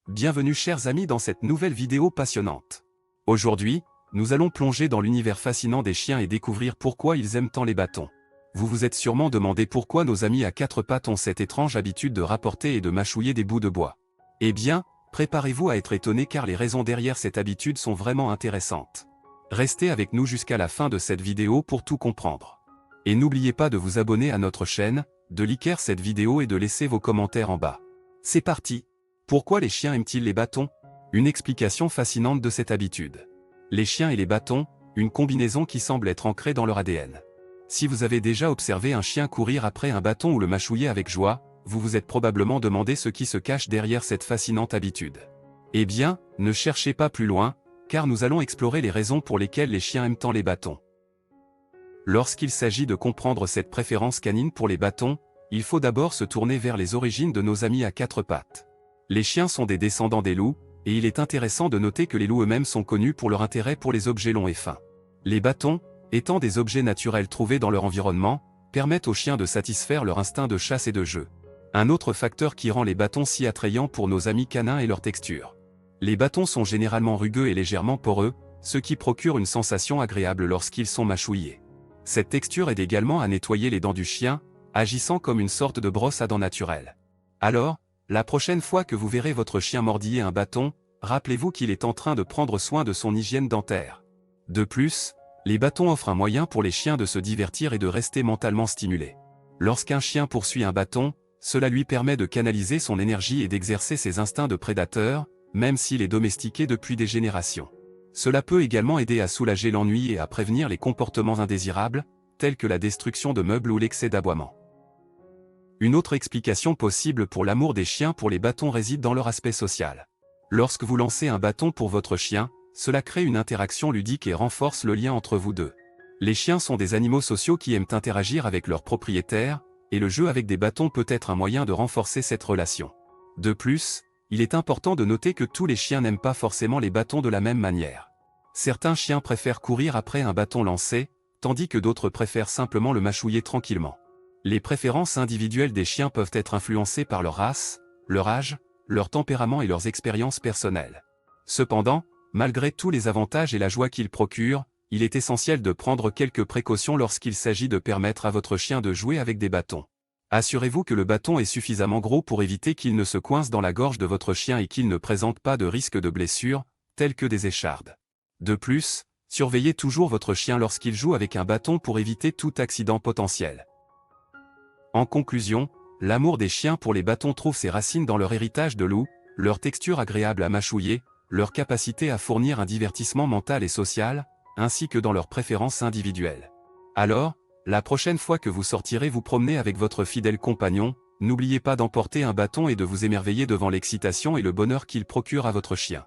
Bienvenue chers amis dans cette nouvelle vidéo passionnante. Aujourd'hui, nous allons plonger dans l'univers fascinant des chiens et découvrir pourquoi ils aiment tant les bâtons. Vous vous êtes sûrement demandé pourquoi nos amis à quatre pattes ont cette étrange habitude de rapporter et de mâchouiller des bouts de bois. Eh bien, préparez-vous à être étonné car les raisons derrière cette habitude sont vraiment intéressantes. Restez avec nous jusqu'à la fin de cette vidéo pour tout comprendre. Et n'oubliez pas de vous abonner à notre chaîne, de liker cette vidéo et de laisser vos commentaires en bas. C'est parti! Pourquoi les chiens aiment-ils les bâtons? Une explication fascinante de cette habitude. Les chiens et les bâtons, une combinaison qui semble être ancrée dans leur ADN. Si vous avez déjà observé un chien courir après un bâton ou le mâchouiller avec joie, vous vous êtes probablement demandé ce qui se cache derrière cette fascinante habitude. Eh bien, ne cherchez pas plus loin, car nous allons explorer les raisons pour lesquelles les chiens aiment tant les bâtons. Lorsqu'il s'agit de comprendre cette préférence canine pour les bâtons, il faut d'abord se tourner vers les origines de nos amis à quatre pattes. Les chiens sont des descendants des loups, et il est intéressant de noter que les loups eux-mêmes sont connus pour leur intérêt pour les objets longs et fins. Les bâtons, étant des objets naturels trouvés dans leur environnement, permettent aux chiens de satisfaire leur instinct de chasse et de jeu. Un autre facteur qui rend les bâtons si attrayants pour nos amis canins est leur texture. Les bâtons sont généralement rugueux et légèrement poreux, ce qui procure une sensation agréable lorsqu'ils sont mâchouillés. Cette texture aide également à nettoyer les dents du chien, agissant comme une sorte de brosse à dents naturelle. Alors, la prochaine fois que vous verrez votre chien mordiller un bâton, rappelez-vous qu'il est en train de prendre soin de son hygiène dentaire. De plus, les bâtons offrent un moyen pour les chiens de se divertir et de rester mentalement stimulés. Lorsqu'un chien poursuit un bâton, cela lui permet de canaliser son énergie et d'exercer ses instincts de prédateur, même s'il est domestiqué depuis des générations. Cela peut également aider à soulager l'ennui et à prévenir les comportements indésirables, tels que la destruction de meubles ou l'excès d'aboiement. Une autre explication possible pour l'amour des chiens pour les bâtons réside dans leur aspect social. Lorsque vous lancez un bâton pour votre chien, cela crée une interaction ludique et renforce le lien entre vous deux. Les chiens sont des animaux sociaux qui aiment interagir avec leurs propriétaires, et le jeu avec des bâtons peut être un moyen de renforcer cette relation. De plus, il est important de noter que tous les chiens n'aiment pas forcément les bâtons de la même manière. Certains chiens préfèrent courir après un bâton lancé, tandis que d'autres préfèrent simplement le mâchouiller tranquillement. Les préférences individuelles des chiens peuvent être influencées par leur race, leur âge, leur tempérament et leurs expériences personnelles. Cependant, malgré tous les avantages et la joie qu'ils procurent, il est essentiel de prendre quelques précautions lorsqu'il s'agit de permettre à votre chien de jouer avec des bâtons. Assurez-vous que le bâton est suffisamment gros pour éviter qu'il ne se coince dans la gorge de votre chien et qu'il ne présente pas de risque de blessure, telles que des échardes. De plus, surveillez toujours votre chien lorsqu'il joue avec un bâton pour éviter tout accident potentiel. En conclusion, l'amour des chiens pour les bâtons trouve ses racines dans leur héritage de loup, leur texture agréable à mâchouiller, leur capacité à fournir un divertissement mental et social, ainsi que dans leurs préférences individuelles. Alors, la prochaine fois que vous sortirez vous promener avec votre fidèle compagnon, n'oubliez pas d'emporter un bâton et de vous émerveiller devant l'excitation et le bonheur qu'il procure à votre chien.